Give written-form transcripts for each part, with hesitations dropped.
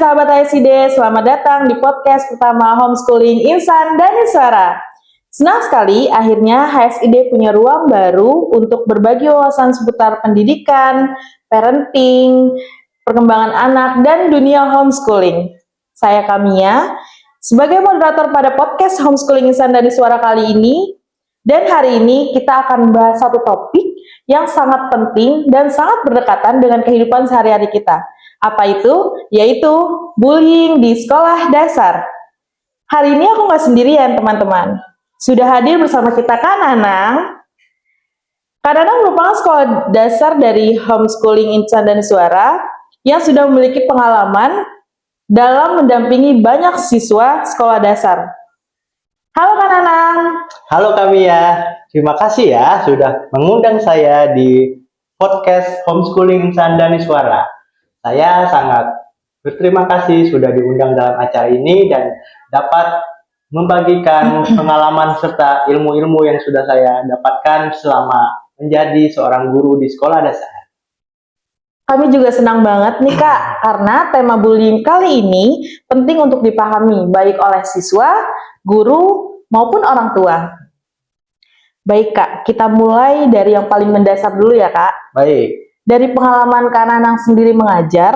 sahabat HSID, selamat datang di podcast pertama Homeschooling Insan dan Iswara. Senang sekali akhirnya HSID punya ruang baru untuk berbagi wawasan seputar pendidikan, parenting, perkembangan anak, dan dunia homeschooling. Saya Kamia, sebagai moderator pada podcast Homeschooling Insan dan Iswara kali ini, dan hari ini kita akan bahas satu topik yang sangat penting dan sangat berdekatan dengan kehidupan sehari-hari kita. Apa itu? Yaitu bullying di sekolah dasar. Hari ini aku nggak sendirian, teman-teman. Sudah hadir bersama kita Kak Nanang. Kak Nanang merupakan sekolah dasar dari Homeschooling Insan dan Iswara yang sudah memiliki pengalaman dalam mendampingi banyak siswa sekolah dasar. Halo Kak Nanang. Halo Kamia, terima kasih ya sudah mengundang saya di podcast Homeschooling Insan dan Iswara. Saya sangat berterima kasih sudah diundang dalam acara ini dan dapat membagikan pengalaman serta ilmu-ilmu yang sudah saya dapatkan selama menjadi seorang guru di sekolah dasar. Kami juga senang banget nih Kak, karena tema bullying kali ini penting untuk dipahami baik oleh siswa, guru, maupun orang tua. Baik Kak, kita mulai dari yang paling mendasar dulu ya Kak. Baik. Dari pengalaman Kak Nanang sendiri mengajar,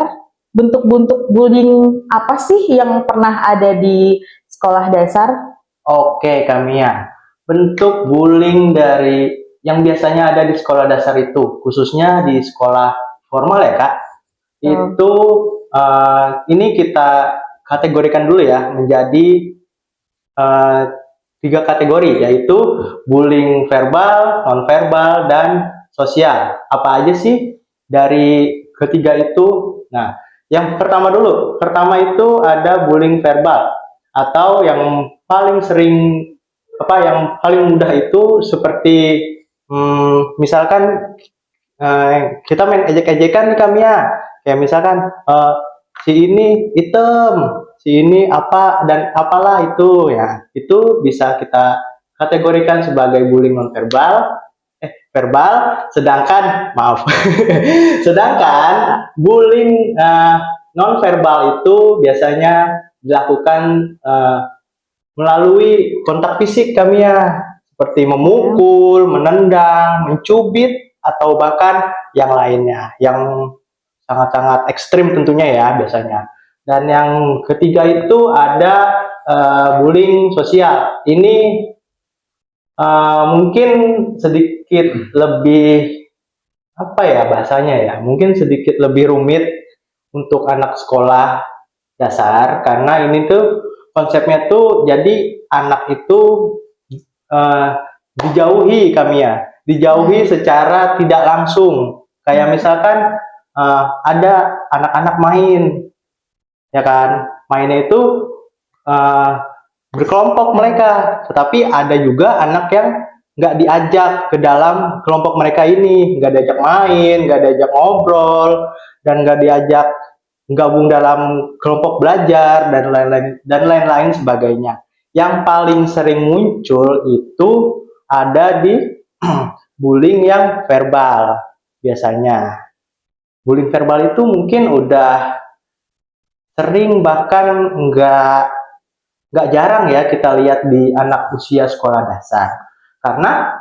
bentuk-bentuk bullying apa sih yang pernah ada di sekolah dasar? Oke Kamia, bentuk bullying dari yang biasanya ada di sekolah dasar itu, khususnya di sekolah formal ya Kak, itu ini kita kategorikan dulu ya menjadi 3 kategori, yaitu bullying verbal, non-verbal, dan sosial. Apa aja sih dari ketiga itu? Nah, yang pertama dulu. Pertama itu ada bullying verbal, atau yang paling sering, yang paling mudah itu seperti misalkan kita main ejek-ejekan nih Kamia. Kayak misalkan si ini hitam, si ini apa dan apalah itu ya, itu bisa kita kategorikan sebagai bullying verbal, sedangkan bullying non verbal itu biasanya dilakukan melalui kontak fisik kami ya, seperti memukul, menendang, mencubit, atau bahkan yang lainnya yang sangat-sangat ekstrim tentunya ya biasanya. Dan yang ketiga itu ada bullying sosial. Ini mungkin sedikit lebih bahasanya ya, mungkin sedikit lebih rumit untuk anak sekolah dasar, karena ini tuh konsepnya tuh jadi anak itu dijauhi secara tidak langsung. Kayak misalkan ada anak-anak main, ya kan, mainnya itu berkelompok mereka, tetapi ada juga anak yang nggak diajak ke dalam kelompok mereka ini, nggak diajak main, nggak diajak ngobrol, dan nggak diajak gabung dalam kelompok belajar dan lain-lain sebagainya. Yang paling sering muncul itu ada di bullying yang verbal biasanya. Bullying verbal itu mungkin udah sering, bahkan nggak jarang ya kita lihat di anak usia sekolah dasar. Karena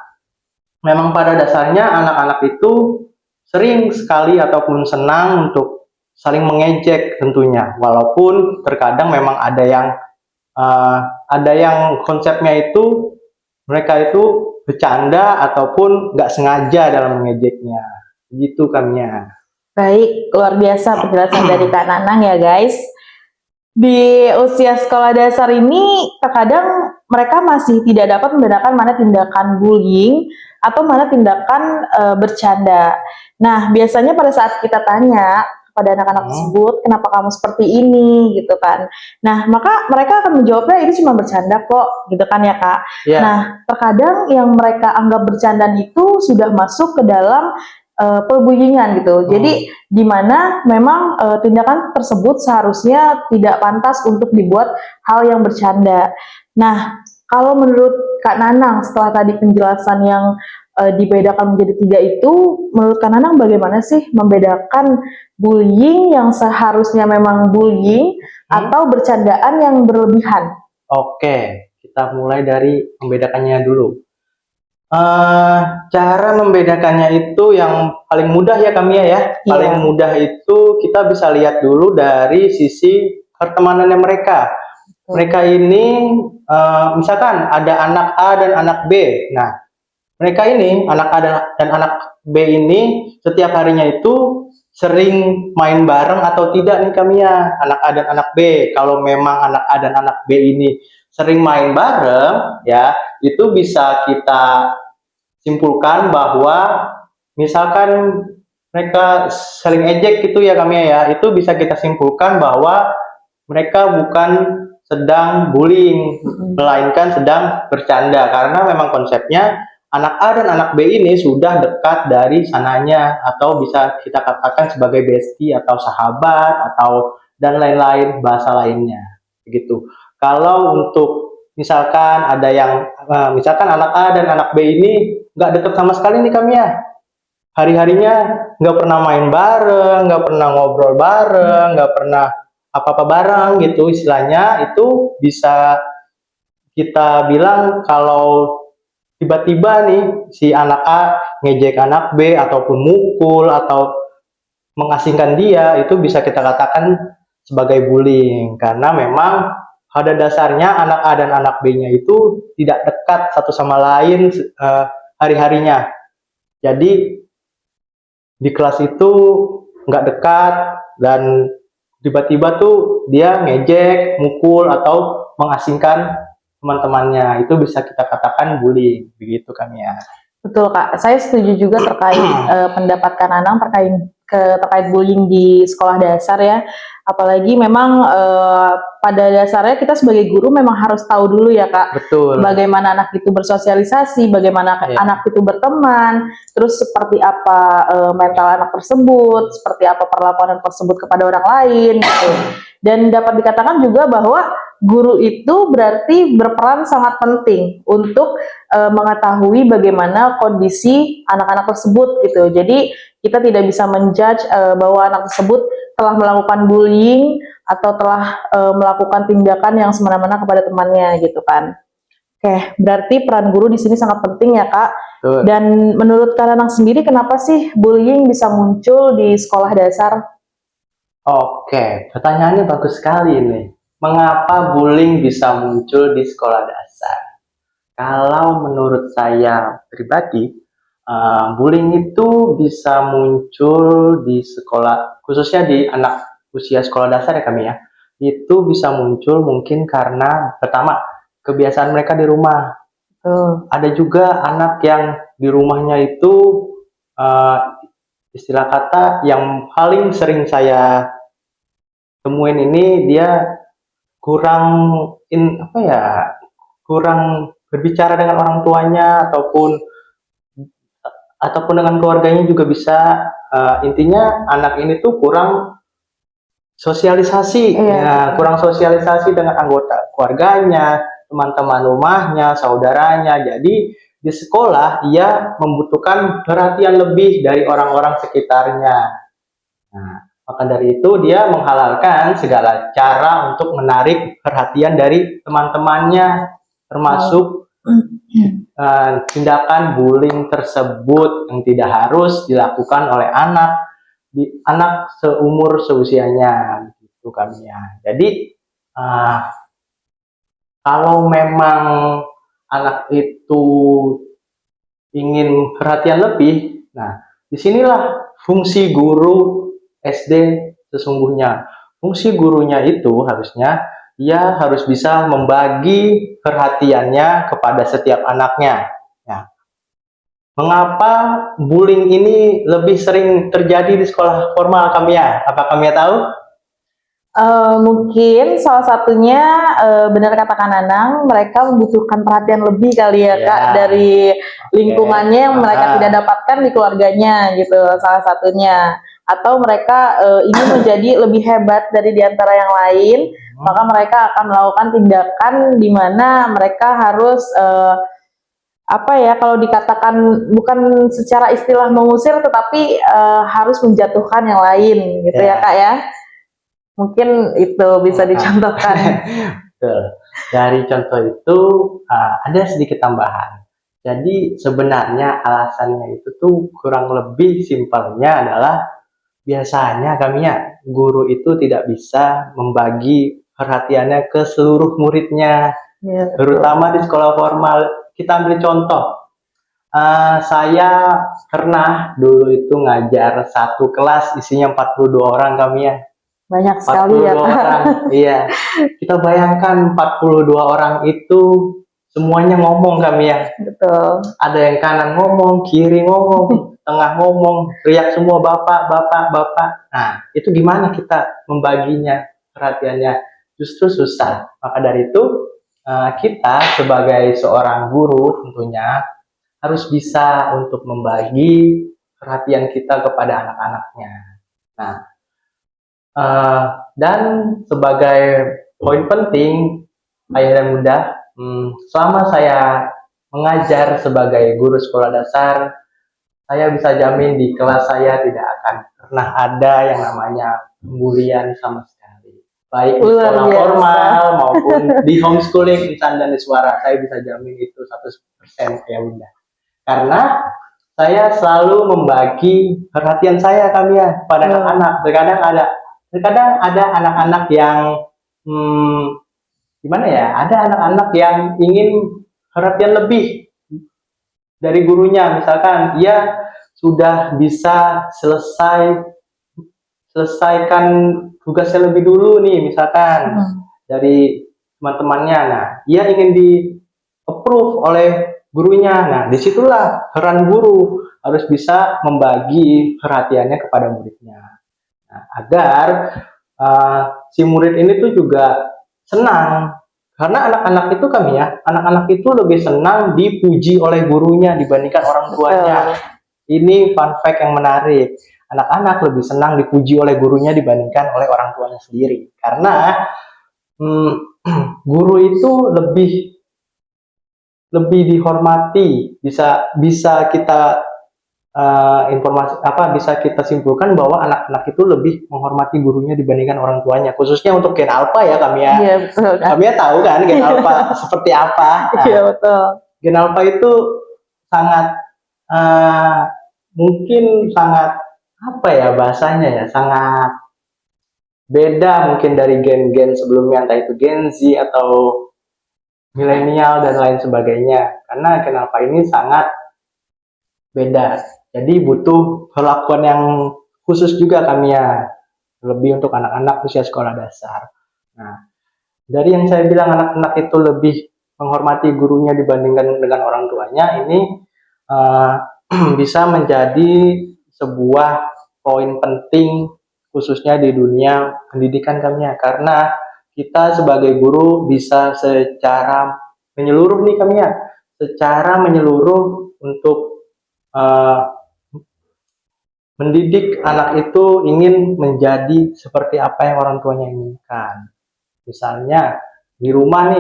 memang pada dasarnya anak-anak itu sering sekali ataupun senang untuk saling mengejek tentunya. Walaupun terkadang memang ada yang konsepnya itu mereka itu bercanda ataupun nggak sengaja dalam mengejeknya. Gitu kan ya. Baik, luar biasa penjelasan dari Kak Nanang ya guys. Di usia sekolah dasar ini terkadang mereka masih tidak dapat membedakan mana tindakan bullying atau mana tindakan bercanda. Nah, biasanya pada saat kita tanya pada anak-anak tersebut, kenapa kamu seperti ini gitu kan. Nah, maka mereka akan menjawabnya itu cuma bercanda kok, gitu kan ya Kak. Yeah. Nah, terkadang yang mereka anggap bercandaan itu sudah masuk ke dalam perbullyingan gitu. Jadi di mana memang tindakan tersebut seharusnya tidak pantas untuk dibuat hal yang bercanda. Nah, kalau menurut Kak Nanang setelah tadi penjelasan yang dibedakan menjadi 3 itu, menurut Kak Nanang bagaimana sih membedakan bullying yang seharusnya memang bullying atau bercandaan yang berlebihan? Oke, kita mulai dari membedakannya dulu. Cara membedakannya itu yang paling mudah ya Kamia ya. Paling mudah itu kita bisa lihat dulu dari sisi pertemanannya mereka. Mereka ini misalkan ada anak A dan anak B. Nah, mereka ini anak A dan anak B ini setiap harinya itu sering main bareng atau tidak nih Kamia, anak A dan anak B. Kalau memang anak A dan anak B ini sering main bareng, ya itu bisa kita simpulkan bahwa misalkan mereka saling ejek gitu ya Kamia ya, itu bisa kita simpulkan bahwa mereka bukan sedang bullying, melainkan sedang bercanda, karena memang konsepnya anak A dan anak B ini sudah dekat dari sananya, atau bisa kita katakan sebagai bestie atau sahabat atau dan lain-lain bahasa lainnya begitu. Kalau untuk misalkan ada yang misalkan anak A dan anak B ini nggak dekat sama sekali nih kami ya, hari-harinya nggak pernah main bareng, nggak pernah ngobrol bareng, nggak pernah apa-apa bareng gitu istilahnya, itu bisa kita bilang kalau tiba-tiba nih si anak A ngejek anak B ataupun mukul atau mengasingkan dia, itu bisa kita katakan sebagai bullying, karena memang pada dasarnya anak A dan anak B-nya itu tidak dekat satu sama lain hari-harinya. Jadi di kelas itu nggak dekat dan tiba-tiba tuh dia ngejek, mukul atau mengasingkan teman-temannya, itu bisa kita katakan bullying, begitu kan ya. Betul Kak, saya setuju juga terkait pendapat Kak Nanang terkait bullying di sekolah dasar ya. Apalagi memang pada dasarnya kita sebagai guru memang harus tahu dulu ya Kak. Betul. Bagaimana anak itu bersosialisasi, bagaimana anak itu berteman, terus seperti apa mental anak tersebut, seperti apa perlakuan anak tersebut kepada orang lain gitu. Dan dapat dikatakan juga bahwa guru itu berarti berperan sangat penting untuk mengetahui bagaimana kondisi anak-anak tersebut gitu. Jadi kita tidak bisa menjudge bahwa anak tersebut telah melakukan bullying atau telah melakukan tindakan yang semena-mena kepada temannya gitu kan. Oke, berarti peran guru di sini sangat penting ya Kak. Betul. Dan menurut Kak Nanang sendiri kenapa sih bullying bisa muncul di sekolah dasar? Oke, pertanyaannya bagus sekali nih. Mengapa bullying bisa muncul di sekolah dasar? Kalau menurut saya pribadi, bullying itu bisa muncul di sekolah, khususnya di anak usia sekolah dasar ya kami ya. Itu bisa muncul mungkin karena pertama, kebiasaan mereka di rumah. Ada juga anak yang di rumahnya itu istilah kata yang paling sering saya temuin ini, dia kurang kurang berbicara dengan orang tuanya ataupun dengan keluarganya juga bisa. Intinya anak ini tuh kurang sosialisasi, kurang sosialisasi dengan anggota keluarganya, teman-teman rumahnya, saudaranya. Jadi di sekolah ia membutuhkan perhatian lebih dari orang-orang sekitarnya. Nah, maka dari itu dia menghalalkan segala cara untuk menarik perhatian dari teman-temannya, termasuk tindakan bullying tersebut yang tidak harus dilakukan oleh anak seumur seusianya, gitu kan ya. Jadi kalau memang anak itu ingin perhatian lebih, nah disinilah fungsi guru SD sesungguhnya. Fungsi gurunya itu harusnya ia harus bisa membagi perhatiannya kepada setiap anaknya. Ya. Mengapa bullying ini lebih sering terjadi di sekolah formal Kamia? Apa Kamia tahu? Mungkin salah satunya benar kata Kak Nanang, mereka membutuhkan perhatian lebih kali ya Kak dari lingkungannya yang mereka tidak dapatkan di keluarganya gitu, salah satunya. Atau mereka ingin menjadi lebih hebat dari diantara yang lain, maka mereka akan melakukan tindakan di mana mereka harus apa ya, kalau dikatakan bukan secara istilah mengusir, tetapi harus menjatuhkan yang lain gitu ya Kak ya. Mungkin itu bisa dicontohkan. Betul. Dari contoh itu ada sedikit tambahan. Jadi sebenarnya alasannya itu tuh kurang lebih simpelnya adalah biasanya kami ya guru itu tidak bisa membagi perhatiannya ke seluruh muridnya, Ya, terutama di sekolah formal. Kita ambil contoh, saya pernah dulu itu ngajar satu kelas isinya 42 orang kami ya. banyak sekali ya 42 Kak. orang, iya. Kita bayangkan 42 orang itu semuanya ngomong kami ya. Betul. Ada yang kanan ngomong, kiri ngomong, tengah ngomong, teriak semua bapak, bapak, bapak. Nah, itu gimana kita membaginya perhatiannya? Justru susah. Maka dari itu, kita sebagai seorang guru tentunya harus bisa untuk membagi perhatian kita kepada anak-anaknya. Nah, dan sebagai poin penting, ayah dan bunda, selama saya mengajar sebagai guru sekolah dasar, saya bisa jamin di kelas saya tidak akan pernah ada yang namanya pembulian sama sekali. Baik di sekolah formal maupun di homeschooling Insan dan Iswara, saya bisa jamin itu 100% ya bunda. Karena saya selalu membagi perhatian saya kami ya pada anak-anak. Terkadang ada anak-anak yang gimana ya? Ada anak-anak yang ingin perhatian lebih dari gurunya. Misalkan ia sudah bisa selesaikan tugasnya lebih dulu nih, misalkan dari teman-temannya. Nah, ia ingin di approve oleh gurunya. Nah, disitulah peran guru harus bisa membagi perhatiannya kepada muridnya. Nah, agar si murid ini tuh juga senang. Karena anak-anak itu kami ya, anak-anak itu lebih senang dipuji oleh gurunya dibandingkan orang tuanya. Ini fun fact yang menarik. Anak-anak lebih senang dipuji oleh gurunya dibandingkan oleh orang tuanya sendiri. Karena guru itu lebih dihormati. Bisa kita bisa kita simpulkan bahwa anak-anak itu lebih menghormati gurunya dibandingkan orang tuanya, khususnya untuk gen alpha ya kami ya. Iya, betul, kan? Kami ya tahu kan gen alpha seperti apa. Nah, iya betul. Gen alpha itu sangat mungkin sangat apa ya bahasanya ya, sangat beda mungkin dari gen-gen sebelumnya, entah itu Gen Z atau milenial dan lain sebagainya. Karena gen alpha ini sangat beda. Jadi butuh perlakuan yang khusus juga kami ya, lebih untuk anak-anak usia sekolah dasar. Nah, dari yang saya bilang anak-anak itu lebih menghormati gurunya dibandingkan dengan orang tuanya, ini bisa menjadi sebuah poin penting khususnya di dunia pendidikan kami ya, karena kita sebagai guru bisa secara menyeluruh nih kami ya, secara menyeluruh untuk mendidik anak itu ingin menjadi seperti apa yang orang tuanya inginkan. Misalnya di rumah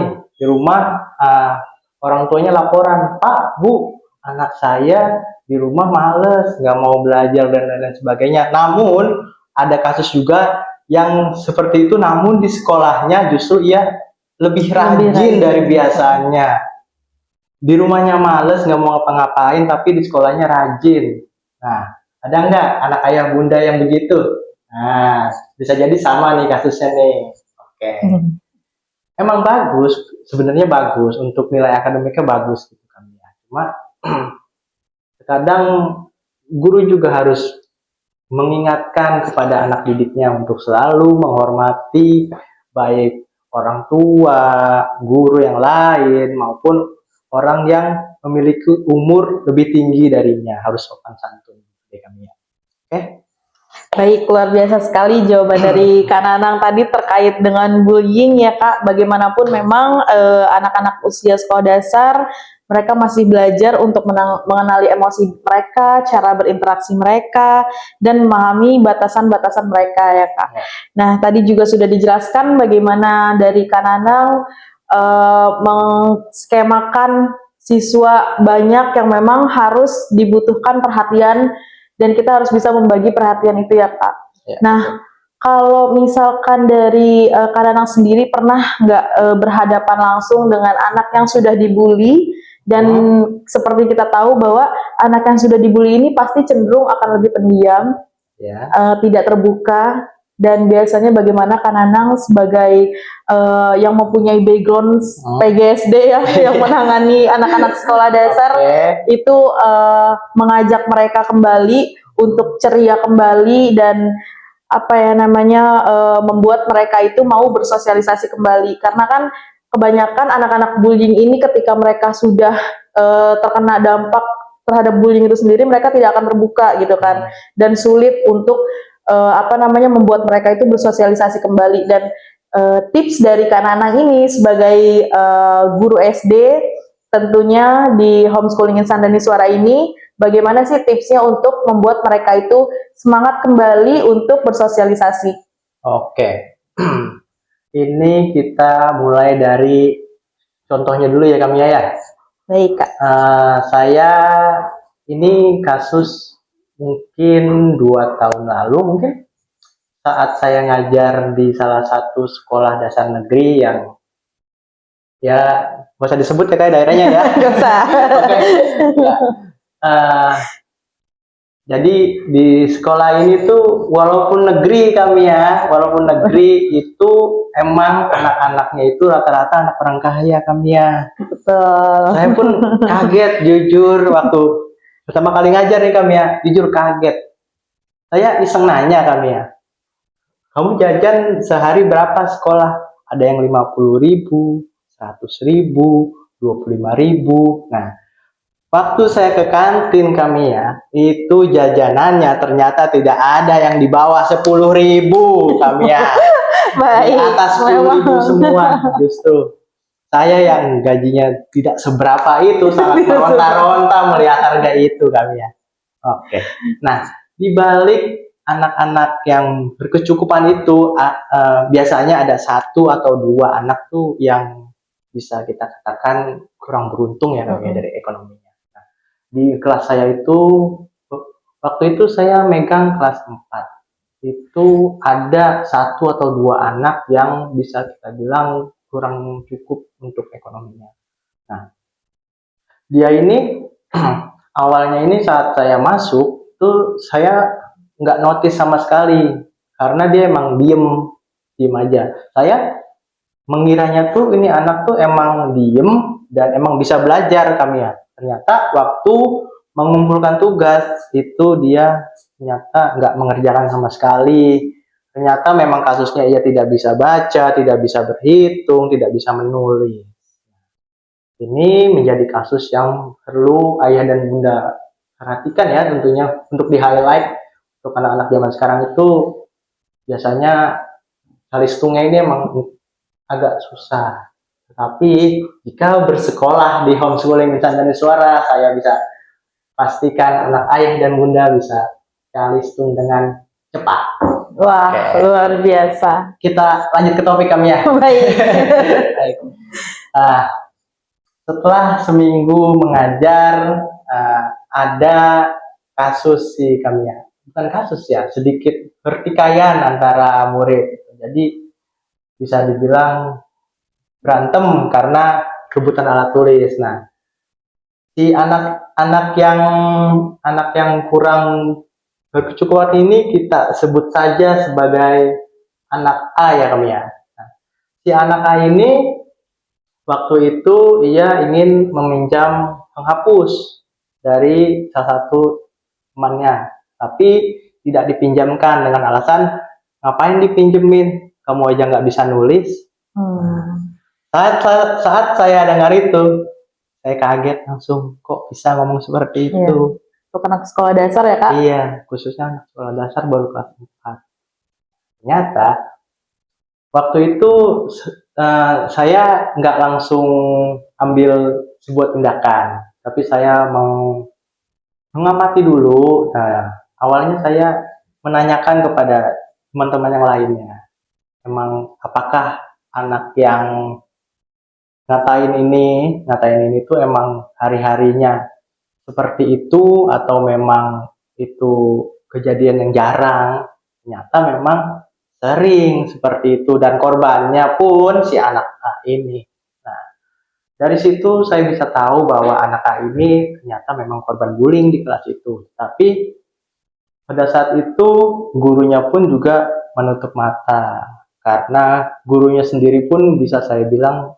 orang tuanya laporan, Pak, Bu, anak saya di rumah males, nggak mau belajar dan lain sebagainya. Namun ada kasus juga yang seperti itu, namun di sekolahnya justru ia lebih rajin dari biasanya. Di rumahnya males, nggak mau ngapa-ngapain, tapi di sekolahnya rajin. Nah, ada nggak anak ayah bunda yang begitu? Nah, bisa jadi sama nih kasusnya nih. Oke. Emang bagus, sebenarnya bagus untuk nilai akademiknya bagus gitu kan ya. Cuma terkadang guru juga harus mengingatkan kepada anak didiknya untuk selalu menghormati baik orang tua, guru yang lain maupun orang yang memiliki umur lebih tinggi darinya, harus sopan santun ya kami ya. Oke. Baik, luar biasa sekali jawaban dari Kak Nanang tadi terkait dengan bullying ya Kak. Bagaimanapun memang anak-anak usia sekolah dasar mereka masih belajar untuk mengenali emosi mereka, cara berinteraksi mereka, dan memahami batasan-batasan mereka ya Kak. Nah, tadi juga sudah dijelaskan bagaimana dari Kak Nanang mengskemakan siswa banyak yang memang harus dibutuhkan perhatian dan kita harus bisa membagi perhatian itu ya Kak. Ya, Nah, kalau misalkan dari Kak Danang sendiri pernah nggak berhadapan langsung dengan anak yang sudah dibully dan seperti kita tahu bahwa anak yang sudah dibully ini pasti cenderung akan lebih pendiam, ya. tidak terbuka, dan biasanya bagaimana Kak Nanang sebagai yang mempunyai background PGSD ya, yang menangani anak-anak sekolah dasar itu mengajak mereka kembali untuk ceria kembali dan apa ya namanya membuat mereka itu mau bersosialisasi kembali, karena kan kebanyakan anak-anak bullying ini ketika mereka sudah terkena dampak terhadap bullying itu sendiri, mereka tidak akan terbuka gitu kan, dan sulit untuk apa namanya membuat mereka itu bersosialisasi kembali. Dan tips dari Kak Nanang ini sebagai guru SD tentunya di homeschooling Insan Dani Suara ini, bagaimana sih tipsnya untuk membuat mereka itu semangat kembali untuk bersosialisasi? Oke. Ini kita mulai dari contohnya dulu ya Kamia ya. Baik Kak. Saya ini kasus mungkin 2 tahun lalu mungkin saat saya ngajar di salah satu sekolah dasar negeri yang ya nggak usah disebut ya kayak daerahnya ya. Nggak usah. Oke. Jadi di sekolah ini tuh walaupun negeri kami ya, walaupun negeri itu emang anak-anaknya itu rata-rata anak orang kaya kami ya. Betul. Saya pun kaget jujur waktu pertama kali ngajar nih kami ya, jujur kaget. Saya iseng nanya kami ya, kamu jajan sehari berapa sekolah? Ada yang 50.000, 100.000, 25.000. Nah, waktu saya ke kantin kami ya, itu jajanannya ternyata tidak ada yang di bawah 10.000 kami ya. Baik. Di atas 10.000 semua justru. Saya yang gajinya tidak seberapa itu sangat meronta-ronta melihat harga itu kami ya. Oke. Nah, di balik anak-anak yang berkecukupan itu biasanya ada 1 atau 2 anak tuh yang bisa kita katakan kurang beruntung ya kami dari ekonomi. Di kelas saya itu waktu itu saya megang kelas 4 itu ada 1 atau 2 anak yang bisa kita bilang kurang cukup untuk ekonominya. Nah, dia ini awalnya ini saat saya masuk tuh saya nggak notice sama sekali karena dia emang diem aja. Saya mengiranya tuh ini anak tuh emang diem dan emang bisa belajar kami ya. Ternyata waktu mengumpulkan tugas itu dia ternyata nggak mengerjakan sama sekali. Ternyata memang kasusnya ia tidak bisa baca, tidak bisa berhitung, tidak bisa menulis. Ini menjadi kasus yang perlu ayah dan bunda perhatikan ya tentunya untuk di highlight untuk anak-anak zaman sekarang itu biasanya kalistungnya ini emang agak susah. Tetapi jika bersekolah di homeschooling Insan Dani Suara, saya bisa pastikan anak ayah dan bunda bisa kalistung dengan cepat. Wah, luar biasa. Kita lanjut ke topik kami ya. Baik. Baik. Setelah seminggu mengajar, ada kasus sih kami ya. Bukan kasus ya, sedikit pertikaian antara murid. Jadi bisa dibilang berantem karena rebutan alat tulis. Nah, si anak yang kurang berkecukupan ini kita sebut saja sebagai anak A ya kami ya. Nah, si anak A ini waktu itu ia ingin meminjam penghapus dari salah satu temannya, tapi tidak dipinjamkan dengan alasan ngapain dipinjemin, kamu aja nggak bisa nulis. Saat saya dengar itu, saya kaget langsung, kok bisa ngomong seperti itu. Untuk anak sekolah dasar ya Kak? Iya, khususnya anak sekolah dasar baru kelas 4. Ternyata waktu itu saya nggak langsung ambil sebuah tindakan, tapi saya mau mengamati dulu. Nah, awalnya saya menanyakan kepada teman-teman yang lainnya, emang apakah anak yang ngatain ini tuh emang hari-harinya seperti itu atau memang itu kejadian yang jarang. Ternyata memang sering seperti itu dan korbannya pun si anak A ini. Nah, dari situ saya bisa tahu bahwa anak A ini ternyata memang korban bullying di kelas itu. Tapi pada saat itu gurunya pun juga menutup mata karena gurunya sendiri pun bisa saya bilang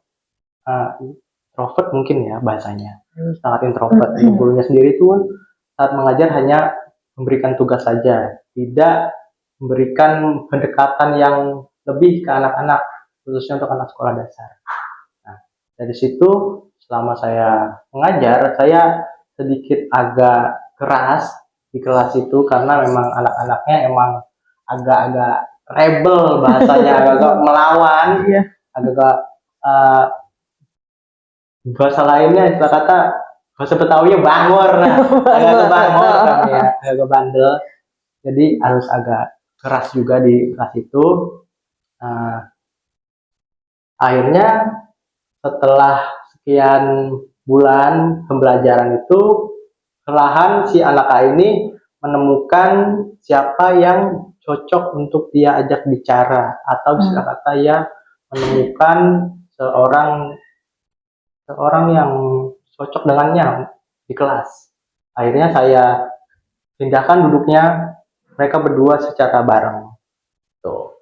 introvert mungkin ya bahasanya, sangat introvert. Gurunya sendiri itu saat mengajar hanya memberikan tugas saja, tidak memberikan pendekatan yang lebih ke anak-anak, khususnya untuk anak sekolah dasar. Nah, dari situ selama saya mengajar, saya sedikit agak keras di kelas itu karena memang anak-anaknya emang agak-agak rebel bahasanya, agak-agak melawan, agak-agak uh, bahasa lainnya istilah kata bahasa Betawinya bangor, nah agak bangor kami ya, agak bandel, jadi harus agak keras juga di kelas itu. Nah, akhirnya setelah sekian bulan pembelajaran itu perlahan si anak A ini menemukan siapa yang cocok untuk dia ajak bicara atau istilah kata ya menemukan seorang seorang yang cocok dengannya di kelas. Akhirnya saya pindahkan duduknya mereka berdua secara bareng. Tuh.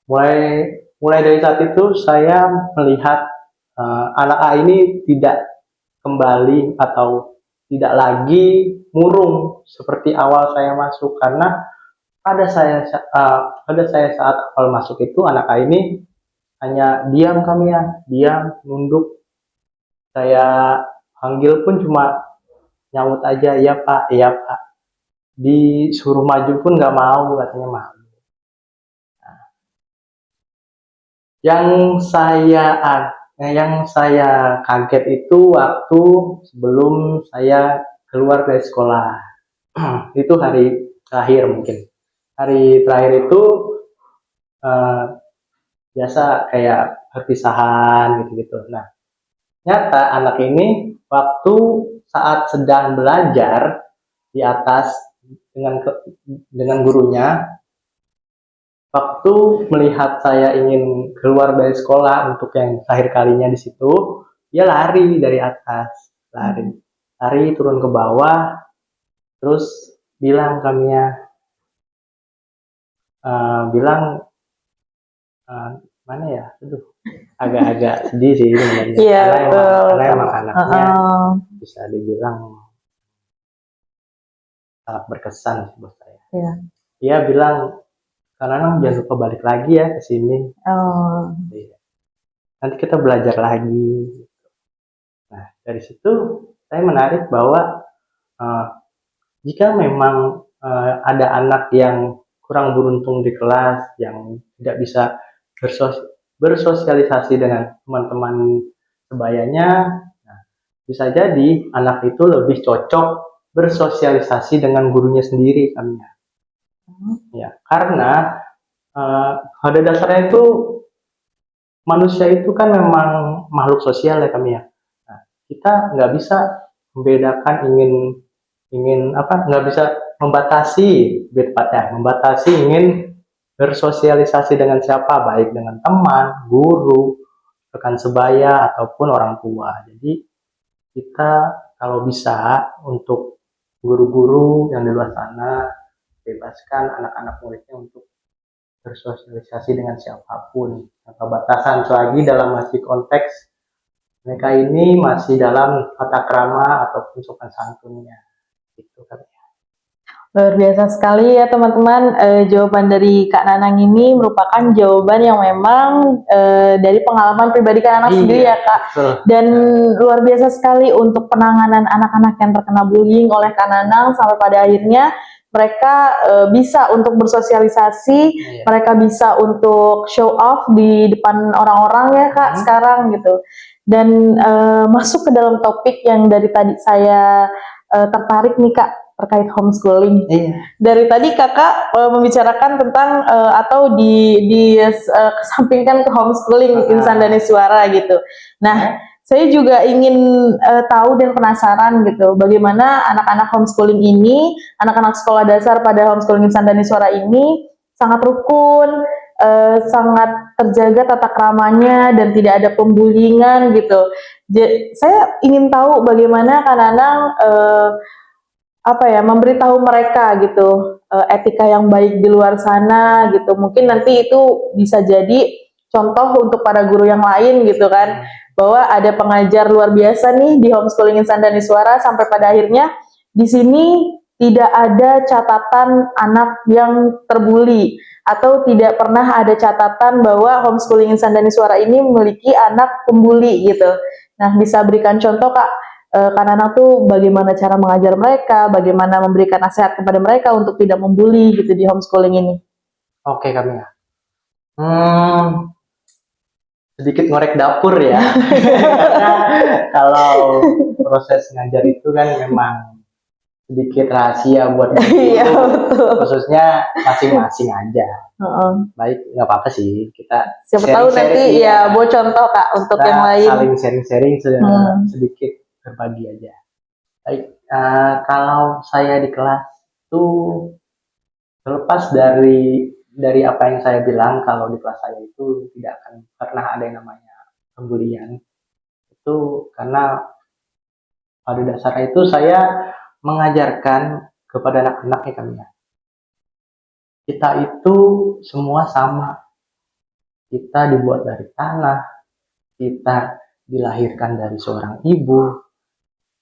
Mulai mulai dari saat itu saya melihat anak A ini tidak kembali atau tidak lagi murung seperti awal saya masuk karena pada saya saat awal masuk itu anak A ini hanya diam kami ya, diam, nunduk. Saya panggil pun cuma nyaut aja, iya pak, iya pak. Disuruh maju pun nggak mau, katanya malu. Yang saya yang saya kaget itu waktu sebelum saya keluar dari sekolah. Itu hari terakhir mungkin. Hari terakhir itu eh, biasa kayak perpisahan gitu-gitu. Nah, ternyata anak ini waktu saat sedang belajar di atas dengan gurunya, waktu melihat saya ingin keluar dari sekolah untuk yang terakhir kalinya di situ, dia lari dari atas, lari turun ke bawah, terus bilang bilang mana ya, aduh, agak-agak sedih sih sebenarnya, karena emang anaknya bisa dibilang sangat berkesan buat saya. Dia bilang, karena jangan lupa balik lagi ya ke sini. Nanti kita belajar lagi. Nah, dari situ saya menarik bahwa jika memang ada anak yang kurang beruntung di kelas, yang tidak bisa bersosialisasi dengan teman-teman sebayanya, nah, bisa jadi anak itu lebih cocok bersosialisasi dengan gurunya sendiri kami. Ya, karena pada dasarnya itu manusia itu kan memang makhluk sosial ya kami ya. Nah, kita nggak bisa membedakan nggak bisa membatasi ingin bersosialisasi dengan siapa, baik dengan teman, guru, rekan sebaya ataupun orang tua. Jadi kita kalau bisa untuk guru-guru yang di luar sana bebaskan anak-anak muridnya untuk bersosialisasi dengan siapapun tanpa batasan selagi dalam masih konteks mereka ini masih dalam tata krama ataupun sopan santunnya gitu kan. Luar biasa sekali ya teman-teman, jawaban dari Kak Nanang ini merupakan jawaban yang memang dari pengalaman pribadi Kak Nanang sendiri ya Kak. Dan luar biasa sekali untuk penanganan anak-anak yang terkena bullying oleh Kak Nanang sampai pada akhirnya mereka bisa untuk bersosialisasi, mereka bisa untuk show off di depan orang-orang ya Kak sekarang gitu. Dan masuk ke dalam topik yang dari tadi saya tertarik nih Kak, terkait homeschooling. Iya. Dari tadi kakak membicarakan tentang atau kesampingkan ke homeschooling Insan Daniswara gitu. Nah, saya juga ingin tahu dan penasaran gitu, bagaimana anak-anak homeschooling ini, anak-anak sekolah dasar pada homeschooling Insan Daniswara ini sangat rukun, sangat terjaga tata keramanya dan tidak ada pembuliingan gitu. Saya ingin tahu bagaimana Kananang memberitahu mereka gitu etika yang baik di luar sana gitu. Mungkin nanti itu bisa jadi contoh untuk para guru yang lain gitu kan, bahwa ada pengajar luar biasa nih di homeschooling Insan Daniswara sampai pada akhirnya di sini tidak ada catatan anak yang terbuli atau tidak pernah ada catatan bahwa homeschooling Insan Daniswara ini memiliki anak pembuli gitu. Nah, bisa berikan contoh Kak, anak tuh bagaimana cara mengajar mereka, bagaimana memberikan nasihat kepada mereka untuk tidak membuli gitu di homeschooling ini. Oke, kami ya. Sedikit ngorek dapur ya. Karena kalau proses ngajar itu kan memang sedikit rahasia buat Iya, guru, betul. khususnya masing-masing aja. Baik, nggak apa-apa sih, kita Siapa tahu nanti ya buat contoh Kak untuk kita yang lain. saling sharing-sharing sedikit berbagi aja. Baik, kalau saya di kelas tuh terlepas dari apa yang saya bilang, kalau di kelas saya itu tidak akan pernah ada yang namanya pembulian. Itu karena pada dasarnya itu saya mengajarkan kepada anak-anak ya kami ya. Kita itu semua sama. Kita dibuat dari tanah, kita dilahirkan dari seorang ibu,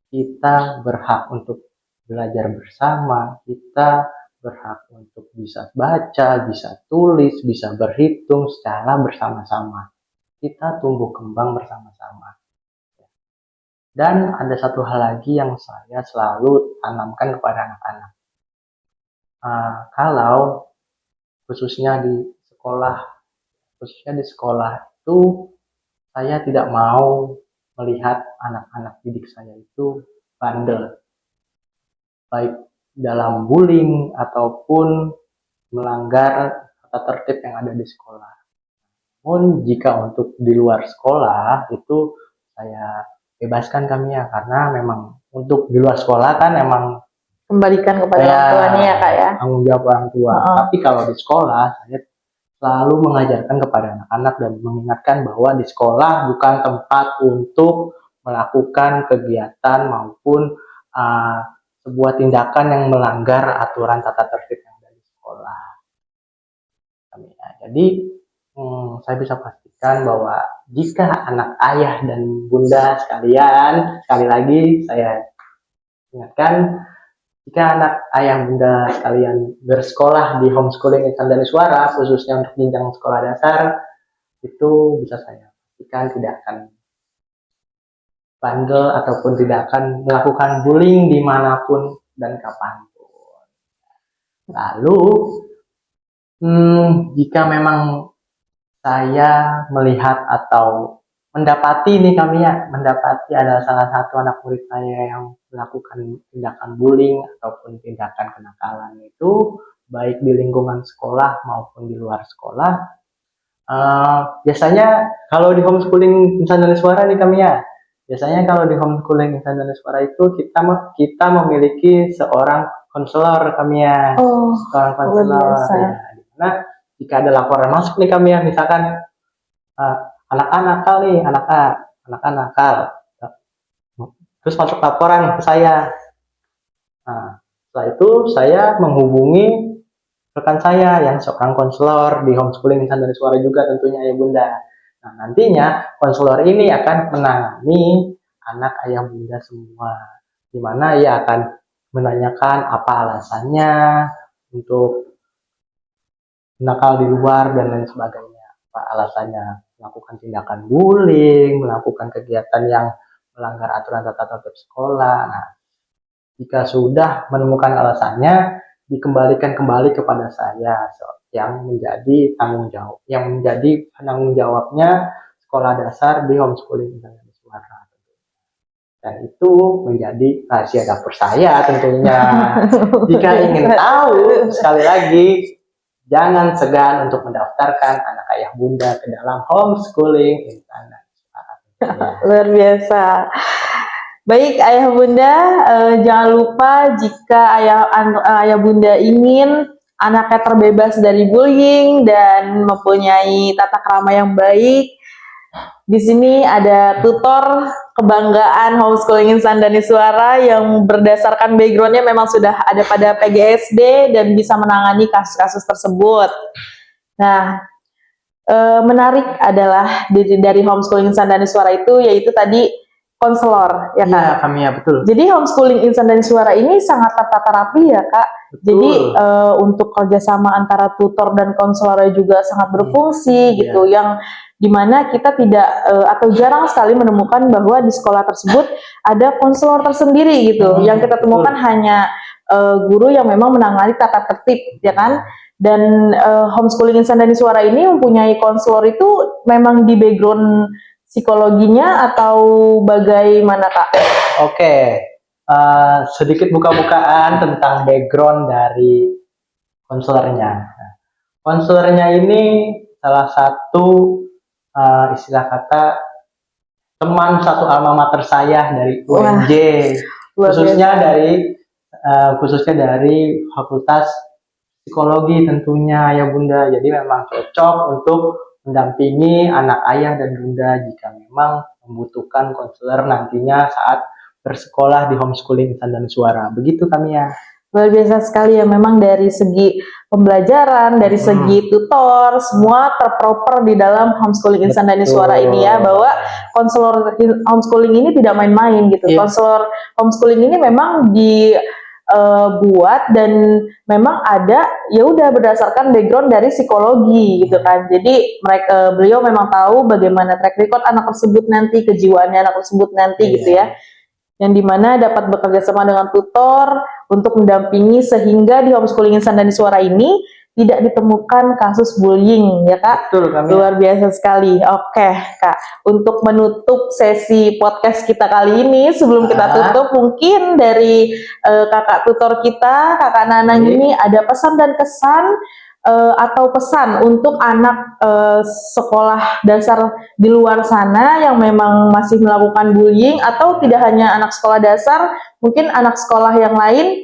kita berhak untuk belajar bersama, kita berhak untuk bisa baca, bisa tulis, bisa berhitung secara bersama-sama. Kita tumbuh kembang bersama-sama. Dan ada satu hal lagi yang saya selalu tanamkan kepada anak-anak. Kalau khususnya di sekolah itu saya tidak mau melihat anak-anak didik saya itu bandel, baik dalam bullying ataupun melanggar tata tertib yang ada di sekolah. Namun jika untuk di luar sekolah itu saya bebaskan kami ya, karena memang untuk di luar sekolah kan emang Kembalikan kepada orang tuanya ya Kak ya. Tanggung jawab orang tua. Tapi kalau di sekolah saya selalu mengajarkan kepada anak-anak dan mengingatkan bahwa di sekolah bukan tempat untuk melakukan kegiatan maupun sebuah tindakan yang melanggar aturan tata tertib yang ada di sekolah. Jadi saya bisa pastikan bahwa jika anak ayah dan bunda sekalian, sekali lagi saya ingatkan, jika anak ayah bunda sekalian bersekolah di homeschooling Insan Daniswara, khususnya untuk jenjang sekolah dasar, itu bisa saya pastikan tidak akan bandel ataupun tidak akan melakukan bullying dimanapun dan kapanpun. Lalu, jika memang saya melihat atau mendapati ada salah satu anak murid saya yang melakukan tindakan bullying ataupun tindakan kenakalan itu baik di lingkungan sekolah maupun di luar sekolah, biasanya kalau di homeschooling Insan Daniswara nih kami ya, biasanya kalau di homeschooling Insan Daniswara itu kita memiliki seorang konselor kami ya, seorang konselor ya. Nah, jika ada laporan masuk nih kami ya, misalkan anak-anak nakal nih, anak-anak nakal, terus masuk laporan ke saya. Nah, setelah itu saya menghubungi rekan saya yang seorang konselor di homeschooling Insan Daniswara juga tentunya ya bunda. Nah, nantinya konselor ini akan menangani anak ayah bunda semua, di mana ia akan menanyakan apa alasannya untuk nakal di luar dan lain sebagainya, apa alasannya melakukan tindakan bullying, melakukan kegiatan yang melanggar aturan tata tertib sekolah. Nah, jika sudah menemukan alasannya, dikembalikan kembali kepada saya yang menjadi tanggung jawabnya sekolah dasar di homeschooling Insan Daniswara. Dan itu menjadi rahasia dapur saya tentunya. Jika ingin tahu, sekali lagi, jangan segan untuk mendaftarkan anak ayah bunda ke dalam homeschooling insan dan nusantara. Luar biasa. Baik ayah bunda, jangan lupa jika ayah bunda ingin anaknya terbebas dari bullying dan mempunyai tata krama yang baik, di sini ada tutor kebanggaan homeschooling insan dan suara yang berdasarkan backgroundnya memang sudah ada pada PGSD dan bisa menangani kasus-kasus tersebut. Nah, menarik adalah dari homeschooling insan dan suara itu yaitu tadi konselor, ya Kak? Iya, kami ya betul. Jadi homeschooling insan dan suara ini sangat tertata rapi ya Kak. Betul. Jadi untuk kerjasama antara tutor dan konselor juga sangat berfungsi gitu, yang dimana kita tidak atau jarang sekali menemukan bahwa di sekolah tersebut ada konselor tersendiri gitu. Yang kita temukan hanya guru yang memang menangani tata tertib, ya kan? Dan homeschooling insan dan suara ini mempunyai konselor itu memang di background psikologinya atau bagaimana Kak? Oke, sedikit buka-bukaan tentang background dari konselornya. Konselornya ini salah satu istilah kata teman satu alma mater saya dari UNJ, khususnya dari Fakultas Psikologi tentunya ya bunda. Jadi memang cocok untuk mendampingi anak ayah dan bunda jika memang membutuhkan konselor nantinya saat bersekolah di homeschooling insan dan suara. Begitu kami ya. Luar biasa sekali ya, memang dari segi pembelajaran, dari segi tutor, semua terproper di dalam homeschooling insan dan suara ini ya, bahwa konselor homeschooling ini tidak main-main gitu. Konselor homeschooling ini memang dibuat dan memang ada ya udah berdasarkan background dari psikologi gitu kan. Jadi beliau memang tahu bagaimana track record anak tersebut nanti, kejiwaannya anak tersebut nanti gitu ya. Yang dimana dapat bekerja sama dengan tutor untuk mendampingi sehingga di homeschooling insan dan suara ini tidak ditemukan kasus bullying ya Kak. Betul, kami. Luar biasa sekali. Oke Kak, untuk menutup sesi podcast kita kali ini, sebelum kita tutup, mungkin dari kakak tutor kita, Kakak Nanang ini ada pesan dan kesan atau pesan untuk anak sekolah dasar di luar sana yang memang masih melakukan bullying, atau tidak hanya anak sekolah dasar, mungkin anak sekolah yang lain,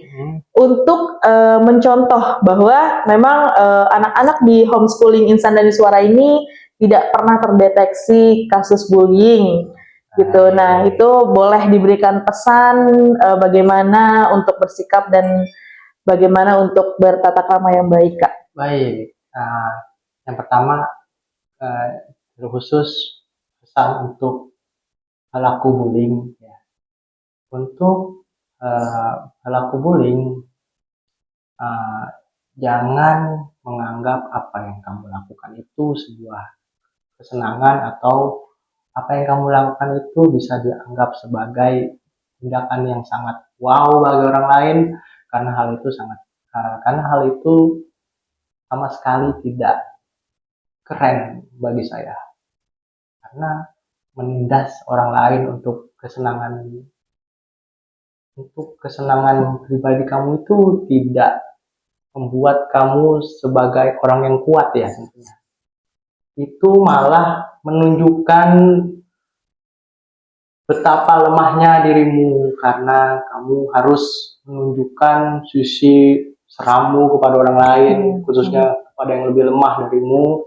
untuk mencontoh bahwa memang anak-anak di homeschooling insan dan suara ini tidak pernah terdeteksi kasus bullying gitu. Nah, itu boleh diberikan pesan bagaimana untuk bersikap dan bagaimana untuk bertata krama yang baik Kak. Baik, yang pertama khusus pesan untuk pelaku bullying ya. Untuk pelaku bullying, jangan menganggap apa yang kamu lakukan itu sebuah kesenangan, atau apa yang kamu lakukan itu bisa dianggap sebagai tindakan yang sangat wow bagi orang lain, karena hal itu sama sekali tidak keren bagi saya, karena menindas orang lain untuk kesenangan pribadi kamu itu tidak membuat kamu sebagai orang yang kuat ya tentunya. Itu malah menunjukkan betapa lemahnya dirimu, karena kamu harus menunjukkan sisi serammu kepada orang lain, khususnya kepada yang lebih lemah darimu,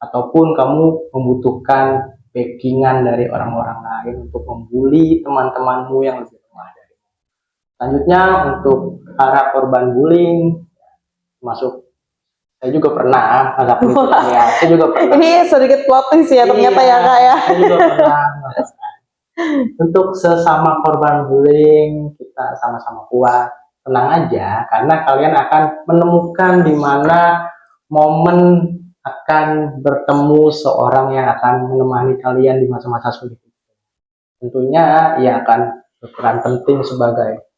ataupun kamu membutuhkan backingan dari orang-orang lain untuk membuli teman-temanmu yang lebih lemah darimu. Selanjutnya, untuk para korban bullying, masuk saya juga pernah ya. Saya juga pernah. Ini sedikit plot twist ya ternyata ya Kak ya. Saya juga pernah. Untuk sesama korban bullying, kita sama-sama kuat, tenang aja, karena kalian akan menemukan di mana momen akan bertemu seorang yang akan menemani kalian di masa-masa sulit. Tentunya ia akan berperan penting sebagai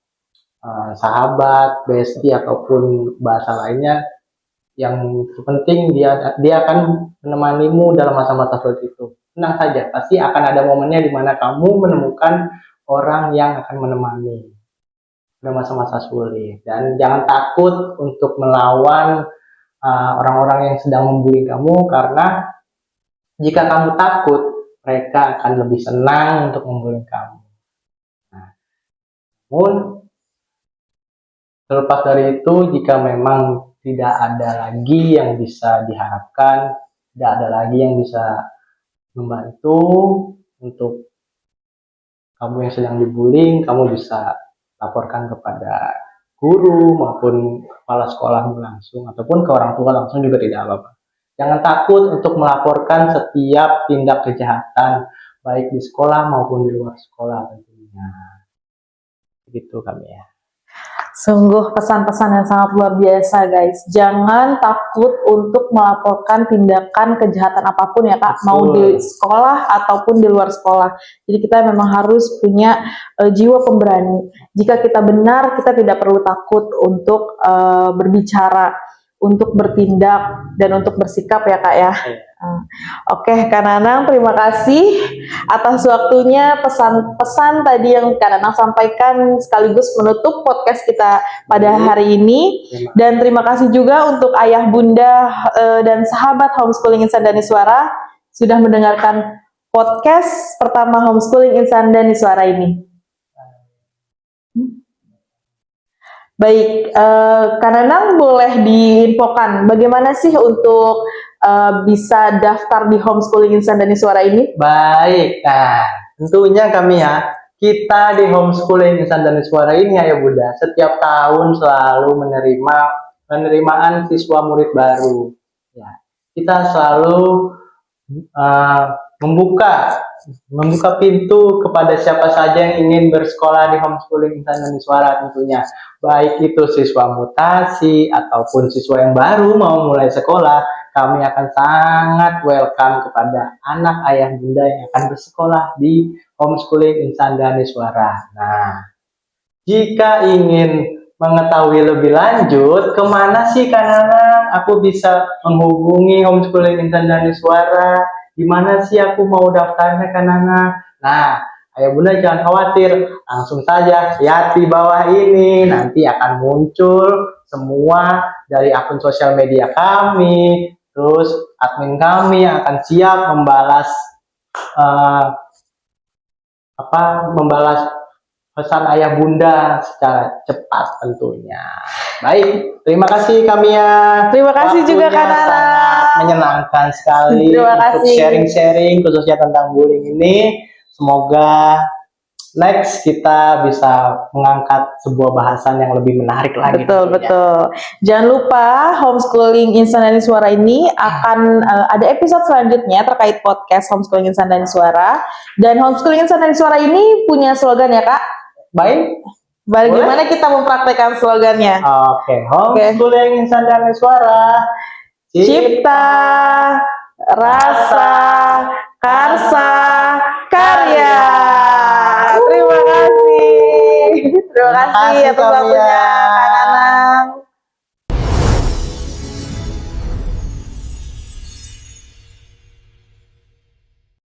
sahabat, bestie, ataupun bahasa lainnya. Yang penting dia akan menemanimu dalam masa-masa sulit itu. Tenang saja, pasti akan ada momennya di mana kamu menemukan orang yang akan menemani pada masa-masa sulit. Dan jangan takut untuk melawan orang-orang yang sedang membuli kamu, karena jika kamu takut, mereka akan lebih senang untuk membuli kamu. Nah, namun terlepas dari itu, jika memang tidak ada lagi yang bisa diharapkan, tidak ada lagi yang bisa membantu untuk kamu yang sedang dibullying, kamu bisa laporkan kepada guru maupun kepala sekolahmu langsung, ataupun ke orang tua langsung juga tidak apa-apa. Jangan takut untuk melaporkan setiap tindak kejahatan, baik di sekolah maupun di luar sekolah tentunya. Begitu kami ya. Sungguh pesan-pesan yang sangat luar biasa guys. Jangan takut untuk melaporkan tindakan kejahatan apapun ya Kak, Betul. mau di sekolah ataupun di luar sekolah. Jadi kita memang harus punya jiwa pemberani. Jika kita benar, kita tidak perlu takut untuk berbicara, untuk bertindak, dan untuk bersikap ya Kak ya. Oke, Kak Nanang, terima kasih atas waktunya, pesan-pesan tadi yang Kak Nanang sampaikan sekaligus menutup podcast kita pada hari ini. Dan terima kasih juga untuk ayah, bunda, dan sahabat Homeschooling Insan Daniswara sudah mendengarkan podcast pertama Homeschooling Insan Daniswara ini. Baik, Kak Nanang boleh diinfokan bagaimana sih untuk bisa daftar di Homeschooling Insan Daniswara ini? Baik, nah tentunya kami ya, kita di Homeschooling Insan Daniswara ini ya Bunda, setiap tahun selalu menerima penerimaan siswa murid baru. Ya, kita selalu membuka pintu kepada siapa saja yang ingin bersekolah di Homeschooling Insan Daniswara tentunya, baik itu siswa mutasi ataupun siswa yang baru mau mulai sekolah. Kami akan sangat welcome kepada anak ayah bunda yang akan bersekolah di Homeschooling Insan Daniswara. Nah, jika ingin mengetahui lebih lanjut, kemana sih Kak Nanang aku bisa menghubungi Homeschooling Insan Daniswara? Di mana sih aku mau daftarnya Kak Nanang? Nah, ayah bunda jangan khawatir, langsung saja lihat di bawah ini, nanti akan muncul semua dari akun sosial media kami. Terus admin kami yang akan siap membalas pesan ayah bunda secara cepat tentunya. Baik, terima kasih kami ya. Terima kasih juga Kak Waktunya Nanang. sangat menyenangkan sekali Terima untuk kasih. sharing-sharing khususnya tentang bullying ini. Semoga next kita bisa mengangkat sebuah bahasan yang lebih menarik lagi. Betul, tentunya. betul. Jangan lupa Homeschooling Insan Daniswara ini akan ada episode selanjutnya terkait podcast Homeschooling Insan Daniswara. Dan Homeschooling Insan Daniswara ini punya slogan ya Kak? Baik. Bagaimana kita mempraktekkan slogannya? Oke, Homeschooling Insan Daniswara. Cipta, rasa, karsa, karya. Terima kasih. Terima kasih atas waktunya Kak Nanang.